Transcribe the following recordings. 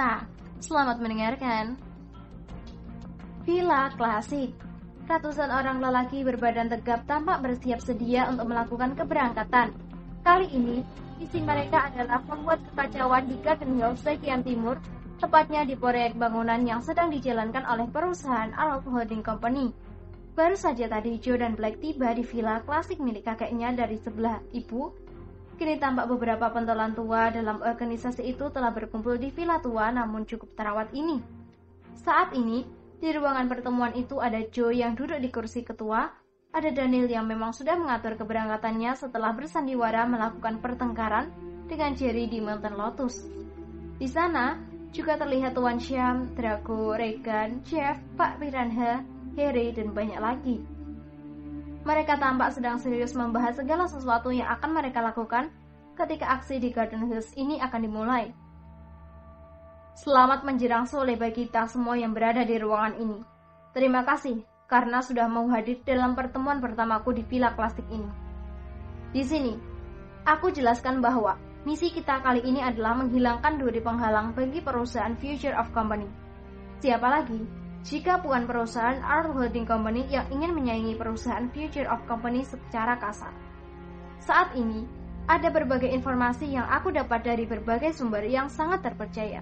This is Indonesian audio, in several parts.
kita. Selamat mendengarkan. Villa klasik. Ratusan orang lelaki berbadan tegap tampak bersiap sedia untuk melakukan keberangkatan. Kali ini, misi mereka adalah membuat kekacauan di Garden Hills bagian timur, tepatnya di proyek bangunan yang sedang dijalankan oleh perusahaan Arrow Holding Company. Baru saja tadi Joe dan Black tiba di villa klasik milik kakeknya dari sebelah ibu. Kini tampak beberapa pentolan tua dalam organisasi itu telah berkumpul di villa tua namun cukup terawat ini. Saat ini, di ruangan pertemuan itu ada Joe yang duduk di kursi ketua, ada Daniel yang memang sudah mengatur keberangkatannya setelah bersandiwara melakukan pertengkaran dengan Jerry di Mountain Lotus. Di sana, juga terlihat Tuan Syam, Draco, Regan, Jeff, Pak Piranha, Harry, dan banyak lagi. Mereka tampak sedang serius membahas segala sesuatu yang akan mereka lakukan ketika aksi di Garden Hills ini akan dimulai. Selamat menjelang sore bagi kita semua yang berada di ruangan ini. Terima kasih karena sudah mau hadir dalam pertemuan pertamaku di villa klasik ini. Di sini, aku jelaskan bahwa misi kita kali ini adalah menghilangkan duri penghalang bagi perusahaan Future of Company. Siapa lagi jika bukan perusahaan Arrow Holding Company yang ingin menyaingi perusahaan Future of Company secara kasar. Saat ini, ada berbagai informasi yang aku dapat dari berbagai sumber yang sangat terpercaya.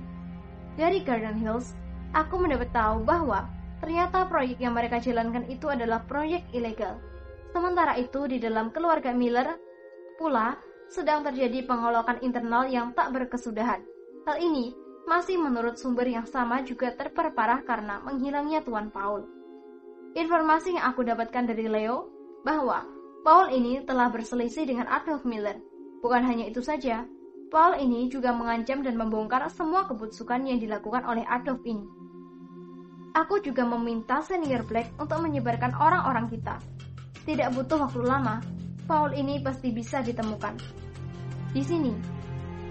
Dari Garden Hills, aku mendapat tahu bahwa ternyata proyek yang mereka jalankan itu adalah proyek ilegal. Sementara itu, di dalam keluarga Miller pula sedang terjadi pengolokan internal yang tak berkesudahan. Hal ini masih menurut sumber yang sama juga terperparah karena menghilangnya Tuan Paul. Informasi yang aku dapatkan dari Leo bahwa Paul ini telah berselisih dengan Adolf Miller. Bukan hanya itu saja, Paul ini juga mengancam dan membongkar semua kebusukan yang dilakukan oleh Adolf ini. Aku juga meminta Senior Black untuk menyebarkan orang-orang kita. Tidak butuh waktu lama, Paul ini pasti bisa ditemukan. Di sini,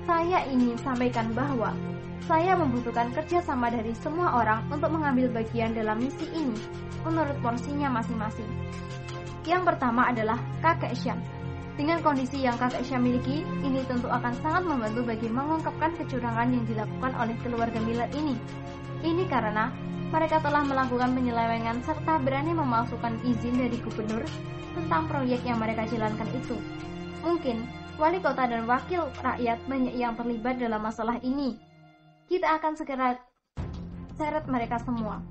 saya ingin sampaikan bahwa saya membutuhkan kerjasama dari semua orang untuk mengambil bagian dalam misi ini menurut porsinya masing-masing. Yang pertama adalah kakek Syam. Dengan kondisi yang kakek Syam miliki, ini tentu akan sangat membantu bagi mengungkapkan kecurangan yang dilakukan oleh keluarga Miller ini. Ini karena mereka telah melakukan penyelewengan serta berani memalsukan izin dari gubernur tentang proyek yang mereka jalankan itu. Mungkin wali kota dan wakil rakyat banyak yang terlibat dalam masalah ini. Kita akan segera seret mereka semua.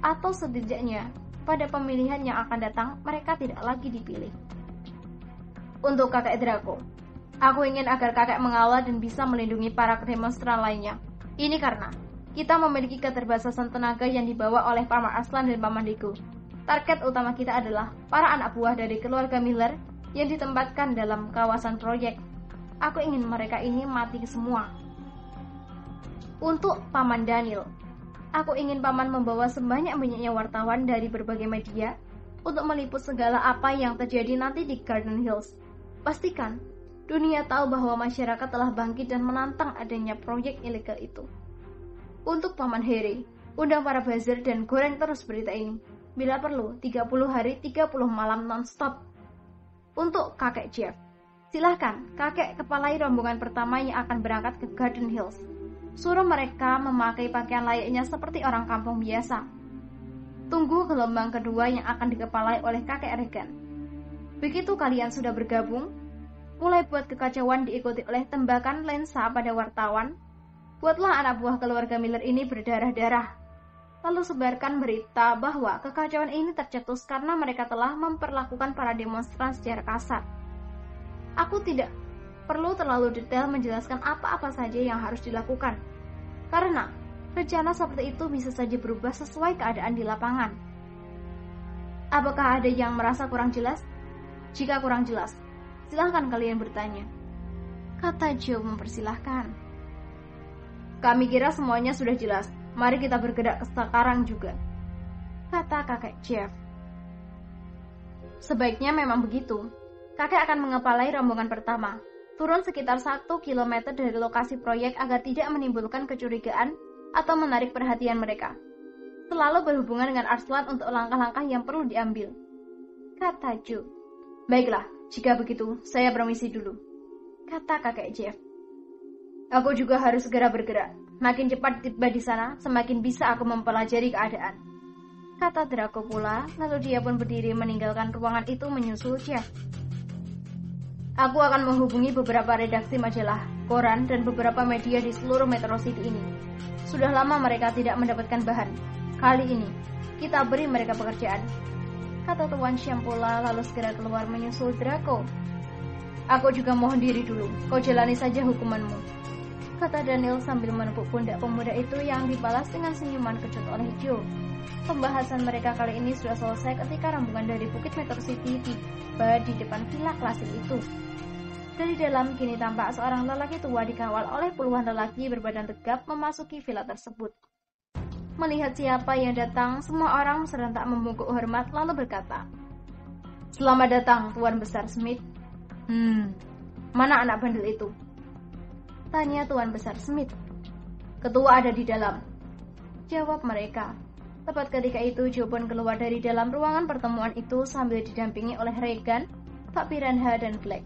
Atau setidaknya, pada pemilihan yang akan datang, mereka tidak lagi dipilih. Untuk kakek Draco, aku ingin agar kakek mengawal dan bisa melindungi para demonstran lainnya. Ini karena kita memiliki keterbatasan tenaga yang dibawa oleh Paman Arslan dan Paman Digo. Target utama kita adalah para anak buah dari keluarga Miller yang ditempatkan dalam kawasan proyek. Aku ingin mereka ini mati semua. Untuk Paman Daniel, aku ingin Paman membawa sebanyak-banyaknya wartawan dari berbagai media untuk meliput segala apa yang terjadi nanti di Garden Hills. Pastikan dunia tahu bahwa masyarakat telah bangkit dan menantang adanya proyek ilegal itu. Untuk Paman Harry, undang para buzzer dan goreng terus berita ini. Bila perlu, 30 hari 30 malam non-stop. Untuk kakek Jeff, silahkan kakek kepalai rombongan pertama yang akan berangkat ke Garden Hills. Suruh mereka memakai pakaian layaknya seperti orang kampung biasa. Tunggu gelombang kedua yang akan dikepalai oleh kakek Regan. Begitu kalian sudah bergabung, mulai buat kekacauan diikuti oleh tembakan lensa pada wartawan. Buatlah anak buah keluarga Miller ini berdarah-darah. Lalu sebarkan berita bahwa kekacauan ini tercetus karena mereka telah memperlakukan para demonstran secara kasar. Aku tidak perlu terlalu detail menjelaskan apa-apa saja yang harus dilakukan, karena rencana seperti itu bisa saja berubah sesuai keadaan di lapangan. Apakah ada yang merasa kurang jelas? Jika kurang jelas, silahkan kalian bertanya, kata Joe mempersilahkan. Kami kira semuanya sudah jelas, mari kita bergerak sekarang juga, kata kakek Jeff. Sebaiknya memang begitu. Kakek akan mengepalai rombongan pertama, turun sekitar 1 km dari lokasi proyek agar tidak menimbulkan kecurigaan atau menarik perhatian mereka. Selalu berhubungan dengan Arslan untuk langkah-langkah yang perlu diambil, kata Joe. Baiklah, jika begitu, saya permisi dulu, kata kakek Jeff. Aku juga harus segera bergerak. Makin cepat tiba di sana, semakin bisa aku mempelajari keadaan. Kata Draco pula, lalu dia pun berdiri meninggalkan ruangan itu menyusul Jeff. Aku akan menghubungi beberapa redaksi majalah, koran, dan beberapa media di seluruh Metro City ini. Sudah lama mereka tidak mendapatkan bahan. Kali ini, kita beri mereka pekerjaan. Kata Tuan Syam pula, lalu segera keluar menyusul Draco. Aku juga mohon diri dulu, kau jalani saja hukumanmu. Kata Daniel sambil menepuk pundak pemuda itu yang dibalas dengan senyuman kecut oleh Joe. Pembahasan mereka kali ini sudah selesai ketika rombongan dari Bukit Metro City tiba di depan villa klasik itu. Dari dalam kini tampak seorang lelaki tua dikawal oleh puluhan lelaki berbadan tegap memasuki villa tersebut. Melihat siapa yang datang, semua orang serentak membungkuk hormat lalu berkata, "Selamat datang, Tuan Besar Smith." Mana anak bandel itu?" tanya Tuan Besar Smith. "Ketua ada di dalam," jawab mereka. Tepat ketika itu Joe pun keluar dari dalam ruangan pertemuan itu sambil didampingi oleh Regan, Pak Piranha, dan Black.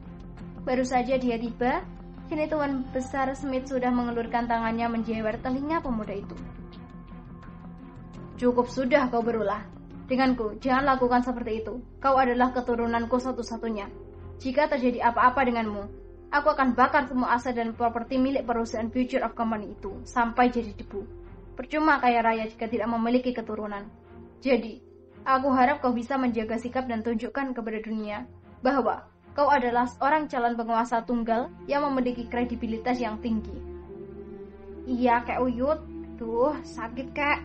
Baru saja dia tiba, kini Tuan Besar Smith sudah mengelurkan tangannya menjewer telinga pemuda itu. "Cukup sudah kau berulah. Denganku, jangan lakukan seperti itu. Kau adalah keturunanku satu-satunya. Jika terjadi apa-apa denganmu, aku akan bakar semua aset dan properti milik perusahaan Future of Company itu sampai jadi debu. Percuma kaya raya jika tidak memiliki keturunan. Jadi, aku harap kau bisa menjaga sikap dan tunjukkan kepada dunia bahwa kau adalah seorang calon penguasa tunggal yang memiliki kredibilitas yang tinggi." "Iya, Kak Uyut. Duh, sakit, Kak."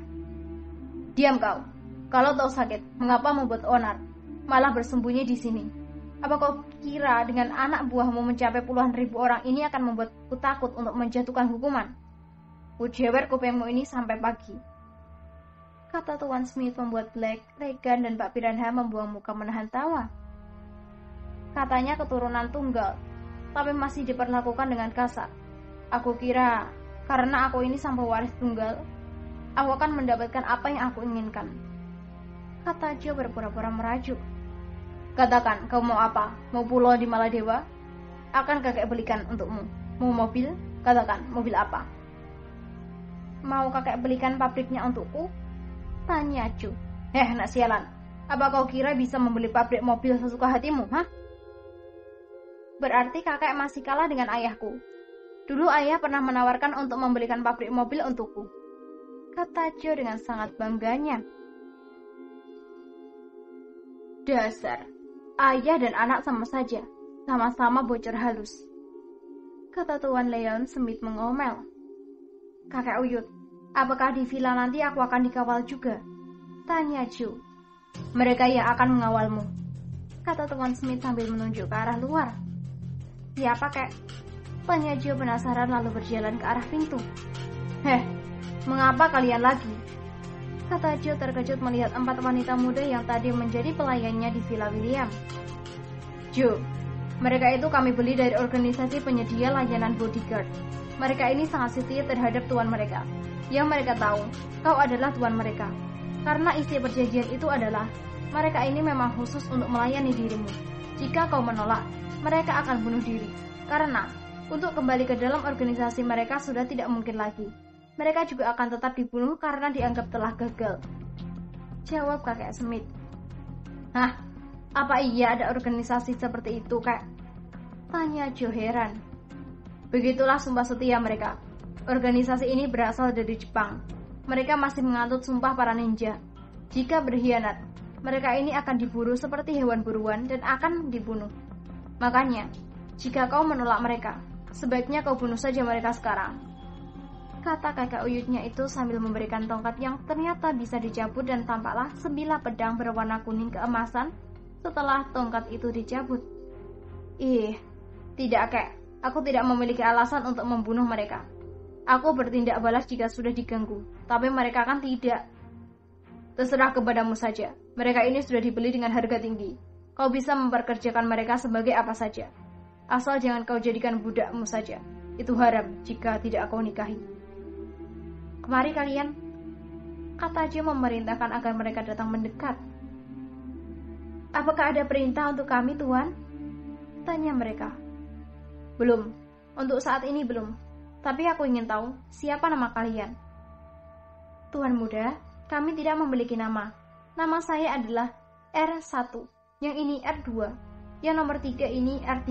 "Diam kau. Kalau tahu sakit, mengapa membuat onar? Malah bersembunyi di sini. Apa kau kira dengan anak buahmu mencapai puluhan ribu orang ini akan membuatku takut untuk menjatuhkan hukuman? Kujewer kupingmu ini sampai pagi." Kata Tuan Smith membuat Black, Regan, dan Pak Piranha membuang muka menahan tawa. Katanya keturunan tunggal, tapi masih diperlakukan dengan kasar. Aku kira karena aku ini sang pewaris tunggal, aku akan mendapatkan apa yang aku inginkan. Kata Joe berpura-pura merajuk. "Katakan, kau mau apa? Mau pulau di Maladewa? Akan kakek belikan untukmu. Mau mobil? Katakan, mobil apa?" "Mau kakek belikan pabriknya untukku?" tanya Joe. Nak sialan. Apa kau kira bisa membeli pabrik mobil sesuka hatimu, hah? Berarti kakek masih kalah dengan ayahku. Dulu ayah pernah menawarkan untuk membelikan pabrik mobil untukku. Kata Joe dengan sangat bangganya. Dasar. Ayah dan anak sama saja, sama-sama bocor halus. Kata Tuan Leon Smith mengomel. Kakek Uyut, apakah di villa nanti aku akan dikawal juga? Tanya Joe. Mereka yang akan mengawalmu. Kata Tuan Smith sambil menunjuk ke arah luar. Siapa kek? Tanya Joe penasaran lalu berjalan ke arah pintu. Mengapa kalian lagi? Kata Joe terkejut melihat 4 wanita muda yang tadi menjadi pelayannya di Villa William. Joe, mereka itu kami beli dari organisasi penyedia layanan bodyguard. Mereka ini sangat setia terhadap tuan mereka. Yang mereka tahu, kau adalah tuan mereka. Karena isi perjanjian itu adalah, mereka ini memang khusus untuk melayani dirimu. Jika kau menolak, mereka akan bunuh diri. Karena, untuk kembali ke dalam organisasi mereka sudah tidak mungkin lagi. Mereka juga akan tetap dibunuh karena dianggap telah gagal. Jawab kakek Smith. Hah? Apa iya ada organisasi seperti itu, Kak? Tanya Joe heran. Begitulah sumpah setia mereka. Organisasi ini berasal dari Jepang. Mereka masih menganut sumpah para ninja. Jika berkhianat, mereka ini akan diburu seperti hewan buruan dan akan dibunuh. Makanya, jika kau menolak mereka, sebaiknya kau bunuh saja mereka sekarang. Kata kakak Uyutnya itu sambil memberikan tongkat yang ternyata bisa dicabut dan tampaklah sebilah pedang berwarna kuning keemasan setelah tongkat itu dicabut. Tidak kek, aku tidak memiliki alasan untuk membunuh mereka. Aku bertindak balas jika sudah diganggu, tapi mereka kan tidak. Terserah kepadamu saja, mereka ini sudah dibeli dengan harga tinggi. Kau bisa memperkerjakan mereka sebagai apa saja. Asal jangan kau jadikan budakmu saja. Itu haram jika tidak kau nikahi. Kemari kalian, kata Joe memerintahkan agar mereka datang mendekat. Apakah ada perintah untuk kami, Tuan? Tanya mereka. Belum, untuk saat ini belum. Tapi aku ingin tahu siapa nama kalian. Tuan muda, kami tidak memiliki nama. Nama saya adalah R1, yang ini R2, yang nomor 3 ini R3,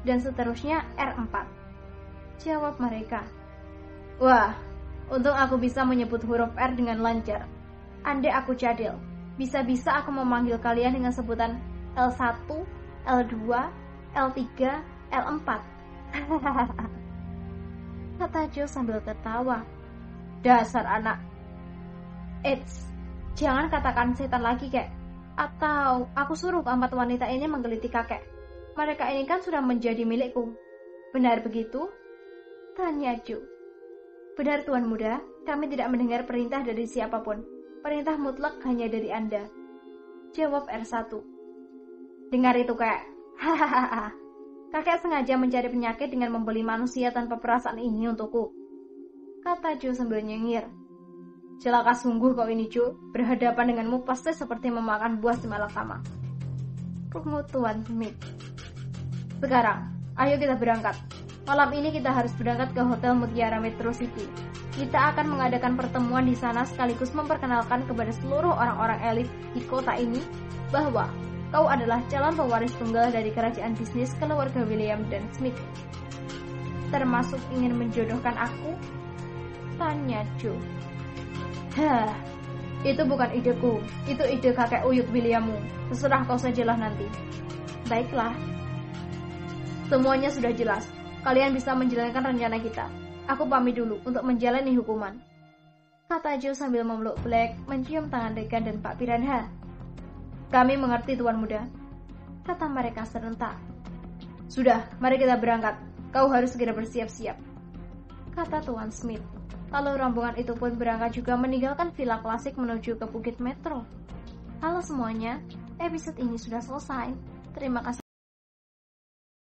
dan seterusnya R4. Jawab mereka. Wah, untung aku bisa menyebut huruf R dengan lancar. Andai aku cadel, bisa-bisa aku memanggil kalian dengan sebutan L1, L2, L3, L4. Kata Joe sambil tertawa. Dasar anak. Eits, jangan katakan setan lagi, kek. Atau aku suruh keempat wanita ini menggeliti kakek. Mereka ini kan sudah menjadi milikku. Benar begitu? Tanya Joe. Benar Tuan Muda, kami tidak mendengar perintah dari siapapun. Perintah mutlak hanya dari Anda. Jawab R1. Dengar itu, kek. Hahaha. Kakek sengaja mencari penyakit dengan membeli manusia tanpa perasaan ini untukku. Kata Joe sambil nyengir. Celaka sungguh kau ini, Joe. Berhadapan denganmu pasti seperti memakan buah si malakama. Pungut Tuan Smith. Sekarang, ayo kita berangkat. Malam ini kita harus berangkat ke Hotel Mutiara Metro City. Kita akan mengadakan pertemuan di sana sekaligus memperkenalkan kepada seluruh orang-orang elit di kota ini bahwa kau adalah calon pewaris tunggal dari kerajaan bisnis keluarga William dan Smith. Termasuk ingin menjodohkan aku? Tanya Joe. Hah, itu bukan ideku. Itu ide kakek uyut Williammu. Terserah kau sajalah nanti. Baiklah. Semuanya sudah jelas. Kalian bisa menjalankan rencana kita. Aku pamit dulu untuk menjalani hukuman. Kata Joe sambil memeluk Black, mencium tangan Regan dan Pak Piranha. Kami mengerti Tuan Muda. Kata mereka serentak. Sudah, mari kita berangkat. Kau harus segera bersiap-siap. Kata Tuan Smith. Lalu rombongan itu pun berangkat juga meninggalkan villa klasik menuju ke Bukit Metro. Halo semuanya, episode ini sudah selesai. Terima kasih.